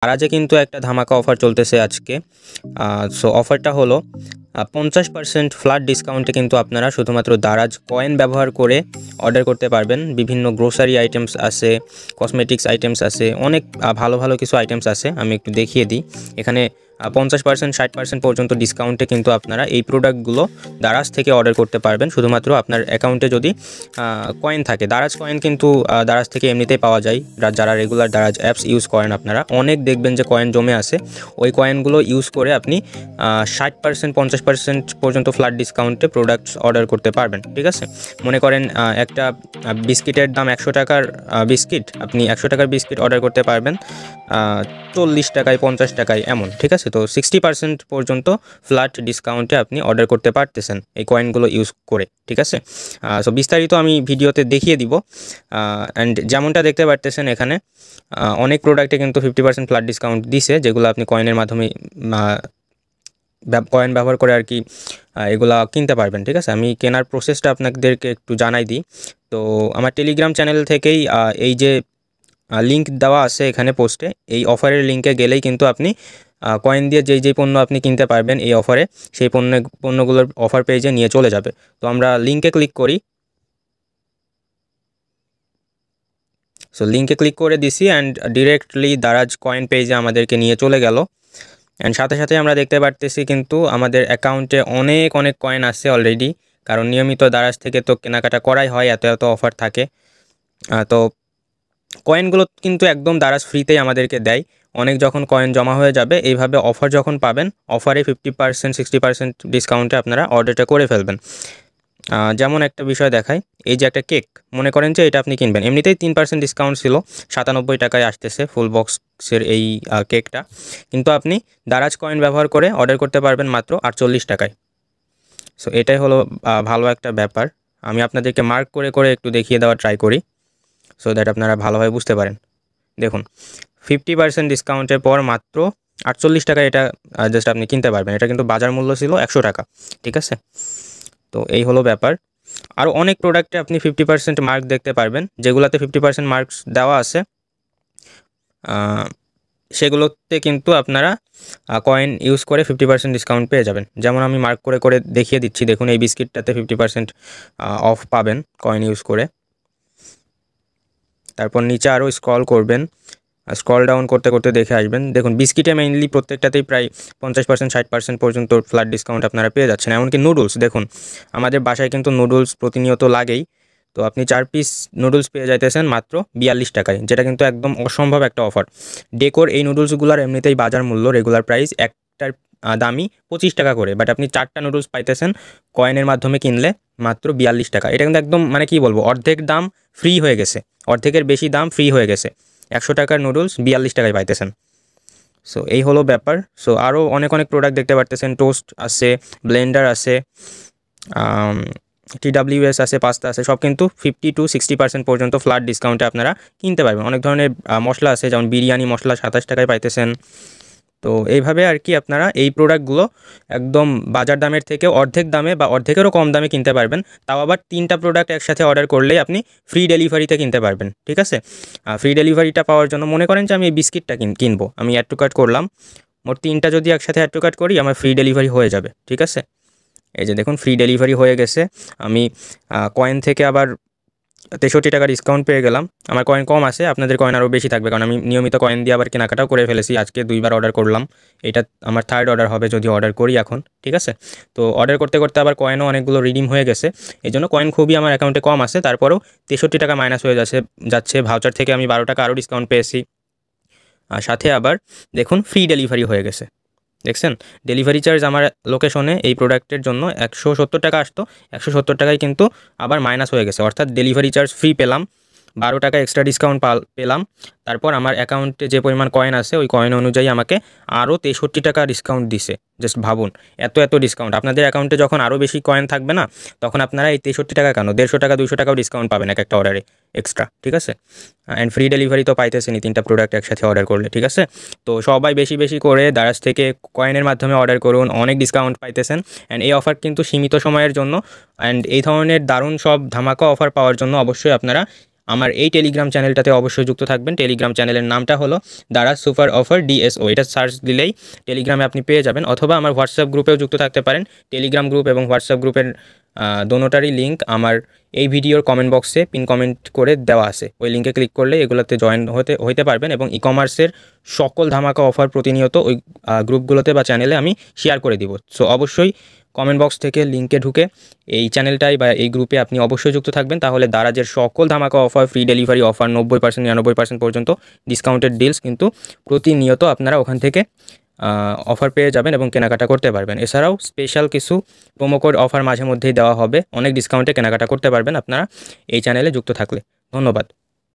দারাজে কিন্তু একটা ধামাকা অফার চলতেছে আজকে। সো অফারটা হলো 50% ফ্ল্যাট ডিসকাউন্টে কিন্তু আপনারা শুধুমাত্র দারাজ কয়েন ব্যবহার করে অর্ডার করতে পারবেন। বিভিন্ন গ্রোসারি আইটেমস আছে, কসমেটিক্স আইটেমস আছে, অনেক ভালো ভালো কিছু আইটেমস আছে। আমি একটু দেখিয়ে দিই। এখানে 50% 60% পর্যন্ত ডিসকাউন্টে কিন্তু আপনারা এই প্রোডাক্টগুলো দারাজ থেকে অর্ডার করতে পারবেন শুধুমাত্র আপনার অ্যাকাউন্টে যদি কয়েন থাকে। দারাজ কয়েন কিন্তু দারাজ থেকে এমনিতেই পাওয়া যায়। যারা রেগুলার দারাজ অ্যাপস ইউজ করেন আপনারা অনেক দেখবেন যে কয়েন জমে আছে। ওই কয়েনগুলো ইউজ করে আপনি 60% 50% পর্যন্ত ফ্ল্যাট ডিসকাউন্টে প্রোডাক্টস অর্ডার করতে পারবেন। ঠিক আছে, মনে করেন একটা বিস্কিটের দাম 100 টাকার বিস্কিট, আপনি 100 টাকার বিস্কিট অর্ডার করতে পারবেন 40 টাকায় 50 টাকায় এমন। ঠিক আছে, তো 60% পর্যন্ত ফ্ল্যাট ডিসকাউন্টে আপনি অর্ডার করতে পারতেছেন এই কয়েনগুলো ইউজ করে। ঠিক আছে, সো বিস্তারিত আমি ভিডিওতে দেখিয়ে দিব। অ্যান্ড যেমনটা দেখতে পারতেছেন এখানে অনেক প্রোডাক্টে কিন্তু 50% ফ্ল্যাট ডিসকাউন্ট দিছে, যেগুলো আপনি কয়েনের মাধ্যমে কয়েন ব্যবহার করে আর কি এগুলা কিনতে পারবেন। ঠিক আছে, আমি কেনার প্রসেসটা আপনাদেরকে একটু জানাই দিই। তো আমার টেলিগ্রাম চ্যানেল থেকেই এই যে লিঙ্ক দেওয়া আছে এখানে পোস্টে, এই অফারের লিঙ্কে গেলেই কিন্তু আপনি কয়েন দিয়ে যেই পণ্য আপনি কিনতে পারবেন এই অফারে, সেই পণ্যগুলোর অফার পেজে নিয়ে চলে যাবে। তো আমরা লিঙ্কে ক্লিক করি। সো লিঙ্কে ক্লিক করে দিছি অ্যান্ড ডিরেক্টলি দারাজ কয়েন পেজে আমাদেরকে নিয়ে চলে গেল। অ্যান্ড সাথে সাথে আমরা দেখতে পারতেছি কিন্তু আমাদের অ্যাকাউন্টে অনেক অনেক কয়েন আসছে অলরেডি, কারণ নিয়মিত দারাজ থেকে তো কেনাকাটা করাই হয়, এত এত অফার থাকে। তো কয়েনগুলো কিন্তু একদম দারাজ ফ্রিতেই আমাদেরকে দেয়। অনেক যখন কয়েন জমা হয়ে যাবে এইভাবে অফার যখন পাবেন, অফারে 50% 60% ডিসকাউন্টে আপনারা অর্ডারটা করে ফেলবেন। যেমন একটা বিষয় দেখায়, এই যে একটা কেক, মনে করেন যে এটা আপনি কিনবেন, এমনিতেই 3% ডিসকাউন্ট ছিল, 97 টাকায় আসতেছে ফুল বক্সের এই কেকটা, কিন্তু আপনি দারাজ কয়েন ব্যবহার করে অর্ডার করতে পারবেন মাত্র 48 টাকায়। সো এটাই হলো ভালো একটা ব্যাপার। আমি আপনাদেরকে মার্ক করে করে একটু দেখিয়ে দেওয়ার ট্রাই করি, সো দ্যাট আপনারা ভালোভাবে বুঝতে পারেন। দেখুন 50% ডিসকাউন্টের পর মাত্র 48 টাকায় এটা জাস্ট আপনি কিনতে পারবেন। এটা কিন্তু বাজার মূল্য ছিল 100 টাকা। ঠিক আছে, তো এই হলো ব্যাপার। আরও অনেক প্রোডাক্টে আপনি 50% মার্ক দেখতে পারবেন, যেগুলোতে 50% মার্কস দেওয়া আছে সেগুলোতে কিন্তু আপনারা কয়েন ইউজ করে 50% ডিসকাউন্ট পেয়ে যাবেন। যেমন আমি মার্ক করে করে দেখিয়ে দিচ্ছি, দেখুন এই বিস্কিটটাতে 50% অফ পাবেন কয়েন ইউজ করে। তারপর নিচে আরও স্ক্রল করবেন, স্ক্রল ডাউন করতে করতে দেখে আসবেন, দেখুন বিস্কিটে মেইনলি প্রত্যেকটাতেই প্রায় 50% 60% পর্যন্ত ফ্ল্যাট ডিসকাউন্ট আপনারা পেয়ে যাচ্ছেন। এমনকি নুডলস, দেখুন আমাদের বাসায় কিন্তু নুডলস প্রতিনিয়ত লাগেই, তো আপনি 4 পিস নুডলস পেয়ে যাইতেছেন মাত্র 42 টাকায়, যেটা কিন্তু একদম অসম্ভব একটা অফার। ডেকোর এই নুডলসগুলোর এমনিতেই বাজার মূল্য রেগুলার প্রাইস একটার দামই 25 টাকা করে, বাট আপনি 4টা নুডলস পাইতেছেন কয়েনের মাধ্যমে কিনলে মাত্র 42 টাকা। এটা কিন্তু একদম মানে কি বলবো, অর্ধেক দাম ফ্রি হয়ে গেছে, অর্ধেকের বেশি দাম ফ্রি হয়ে গেছে। 100 টাকার নুডলস 42 টাকায় পাইতেছেন। সো এই হলো ব্যাপার। সো আরও অনেক অনেক প্রোডাক্ট দেখতে পারতেছেন, টোস্ট আছে, ব্লেন্ডার আছে, TWS আছে, পাস্তা আছে, সব কিন্তু 50 to 60% পর্যন্ত ফ্ল্যাট ডিসকাউন্টে আপনারা কিনতে পারবেন। অনেক ধরনের মশলা আছে, যেমন বিরিয়ানি মশলা 27 টাকায় পাইতেছেন। তো এইভাবে আর কি আপনারা এই প্রোডাক্টগুলো একদম বাজার দামের থেকে অর্ধেক দামে বা অর্ধেকেরও কম দামে কিনতে পারবেন। তাও আবার 3টা প্রোডাক্ট একসাথে অর্ডার করলেই আপনি ফ্রি ডেলিভারিতে কিনতে পারবেন। ঠিক আছে, ফ্রি ডেলিভারিটা পাওয়ার জন্য মনে করেন যে আমি এই বিস্কিটটা কিনবো, আমি অ্যাড টু কার্ট করলাম, মোট 3টা যদি একসাথে অ্যাড টু কার্ট করি আমার ফ্রি ডেলিভারি হয়ে যাবে। ঠিক আছে, এই যে দেখুন ফ্রি ডেলিভারি হয়ে গেছে। আমি কয়েন থেকে আবার 63 টাকা ডিসকাউন্ট পেয়ে গেলাম। আমার কয়েন কম আছে, আপনাদের কয়েন আরও বেশি থাকবে, কারণ আমি নিয়মিত কয়েন দিয়ে আবার কেনাকাটাও করে ফেলেছি। আজকে 2বার অর্ডার করলাম, এটা আমার 3rd অর্ডার হবে যদি অর্ডার করি এখন। ঠিক আছে, তো অর্ডার করতে করতে আবার কয়েনও অনেকগুলো রিডিম হয়ে গেছে, এই জন্য কয়েন খুবই আমার অ্যাকাউন্টে কম আছে। তারপরেও 63 টাকা মাইনাস হয়ে যাচ্ছে ভাউচার থেকে আমি 12 টাকা আরও ডিসকাউন্ট পেয়েছি। আর সাথে আবার দেখুন ফ্রি ডেলিভারি হয়ে গেছে, দেখছেন ডেলিভারি চার্জ আমার লোকেশনে এই প্রোডাক্টের জন্য 170 টাকা আসতো, 170 টাকায় কিন্তু আবার মাইনাস হয়ে গেছে, অর্থাৎ ডেলিভারি চার্জ ফ্রি পেলাম, 12 টাকা এক্সট্রা ডিসকাউন্ট পেলাম। তারপর আমার অ্যাকাউন্টে যে পরিমাণ কয়েন আছে ওই কয়েন অনুযায়ী আমাকে আরও 63 টাকা ডিসকাউন্ট দিছে। জাস্ট ভাবুন, এত এত ডিসকাউন্ট। আপনাদের অ্যাকাউন্টে যখন আরও বেশি কয়েন থাকবে না, তখন আপনারা এই 63 টাকা কেন 150 টাকা 200 টাকাও ডিসকাউন্ট পাবেন এক একটা অর্ডারে এক্সট্রা। ঠিক আছে, অ্যান্ড ফ্রি ডেলিভারি তো পাইতেছেনি 3টা প্রোডাক্ট একসাথে অর্ডার করলে। ঠিক আছে, তো সবাই বেশি বেশি করে দারাজ থেকে কয়েনের মাধ্যমে অর্ডার করুন, অনেক ডিসকাউন্ট পাইতেছেন। অ্যান্ড এই অফার কিন্তু সীমিত সময়ের জন্য, অ্যান্ড এই ধরনের দারুণ সব ধামাকা অফার পাওয়ার জন্য অবশ্যই আপনারা আমার এই টেলিগ্রাম চ্যানেলটাতে অবশ্যই যুক্ত থাকবেন। টেলিগ্রাম চ্যানেলের নামটা হলো দারাজ সুপার অফার DSO, এটা সার্চ দিলেই টেলিগ্রামে আপনি পেয়ে যাবেন, অথবা আমার হোয়াটসঅ্যাপ গ্রুপেও যুক্ত থাকতে পারেন। টেলিগ্রাম গ্রুপ এবং হোয়াটসঅ্যাপ গ্রুপের দোনোটারই লিঙ্ক আমার এই ভিডিওর কমেন্ট বক্সে পিন কমেন্ট করে দেওয়া আছে। ওই লিঙ্কে ক্লিক করলে এগুলোতে জয়েন হতে পারবেন, এবং ই কমার্সের সকল ধামাকা অফার প্রতিনিয়ত ওই গ্রুপগুলোতে বা চ্যানেলে আমি শেয়ার করে দিব। সো অবশ্যই কমেন্ট বক্স থেকে লিঙ্কে ঢুকে এই চ্যানেলটাই বা এই গ্রুপে আপনি অবশ্যই যুক্ত থাকবেন, তাহলে দারাজের সকল ধামাকা অফার, ফ্রি ডেলিভারি অফার, 90%, 99% পর্যন্ত ডিসকাউন্টেড ডিলস কিন্তু প্রতিনিয়ত আপনারা ওখান থেকে অফার পেয়ে যাবেন এবং কেনাকাটা করতে পারবেন। এছাড়াও স্পেশাল কিছু প্রোমো কোড অফার মাঝে মধ্যেই দেওয়া হবে, অনেক ডিসকাউন্টে কেনাকাটা করতে পারবেন আপনারা এই চ্যানেলে যুক্ত থাকলে। ধন্যবাদ।